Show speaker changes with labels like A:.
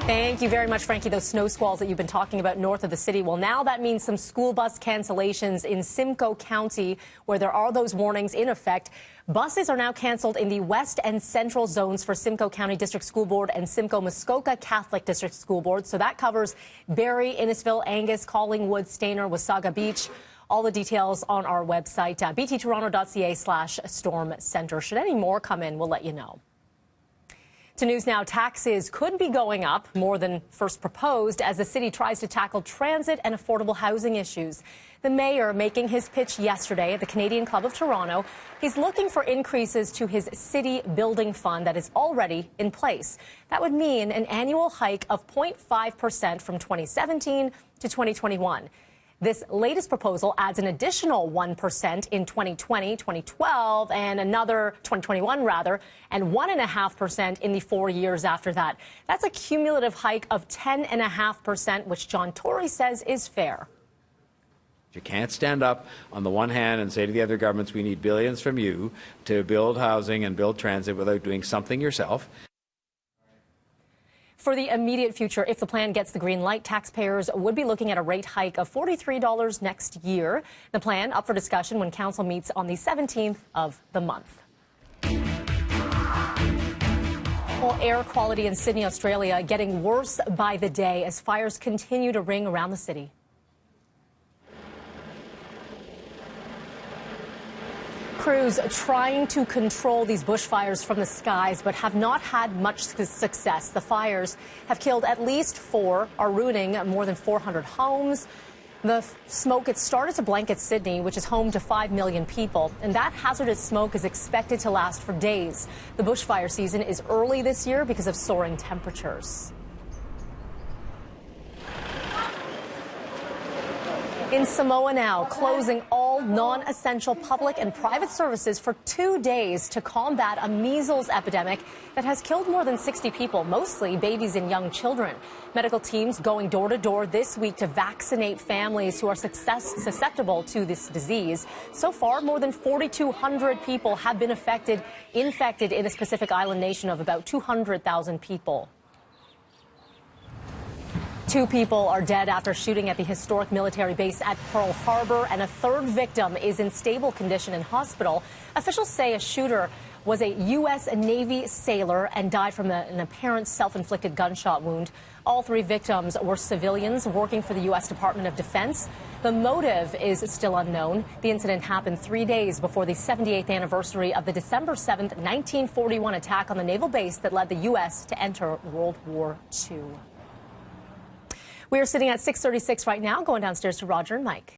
A: Thank you very much, Frankie. Those snow squalls that you've been talking about north of the city, well, now that means some school bus cancellations in Simcoe County, where there are those warnings in effect. Buses are now canceled in the west and central zones for Simcoe County District School Board and Simcoe-Muskoka Catholic District School Board. So that covers Barrie, Innisfil, Angus, Collingwood, Stayner, Wasaga Beach. All the details on our website, bttoronto.ca/storm center. Should any more come in, we'll let you know. To news now, taxes could be going up more than first proposed as the city tries to tackle transit and affordable housing issues. The mayor making his pitch yesterday at the Canadian Club of Toronto. He's looking for increases to his city building fund that is already in place. That would mean an annual hike of 0.5% from 2017 to 2021. This latest proposal adds an additional 1% in 2020, 2012, and another 2021 rather, and 1.5% in the 4 years after that. That's a cumulative hike of 10.5%, which John Tory says is fair.
B: You can't stand up on the one hand and say to the other governments, we need billions from you to build housing and build transit without doing something yourself.
A: For the immediate future, if the plan gets the green light, taxpayers would be looking at a rate hike of $43 next year. The plan up for discussion when council meets on the 17th of the month. Well, air quality in Sydney, Australia, getting worse by the day as fires continue to ring around the city. Crews trying to control these bushfires from the skies, but have not had much success. The fires have killed at least 4, are ruining more than 400 homes. The smoke, it started to blanket Sydney, which is home to 5 million people, and that hazardous smoke is expected to last for days. The bushfire season is early this year because of soaring temperatures. In Samoa now, closing all non-essential public and private services for 2 days to combat a measles epidemic that has killed more than 60 people, mostly babies and young children. Medical teams going door to door this week to vaccinate families who are susceptible to this disease. So far, more than 4,200 people have been infected in the Pacific Island nation of about 200,000 people. 2 people are dead after shooting at the historic military base at Pearl Harbor, and a 3rd victim is in stable condition in hospital. Officials say a shooter was a U.S. Navy sailor and died from an apparent self-inflicted gunshot wound. All 3 victims were civilians working for the U.S. Department of Defense. The motive is still unknown. The incident happened 3 days before the 78th anniversary of the December 7th, 1941 attack on the naval base that led the U.S. to enter World War II. We are sitting at 6:36 right now, going downstairs to Roger and Mike.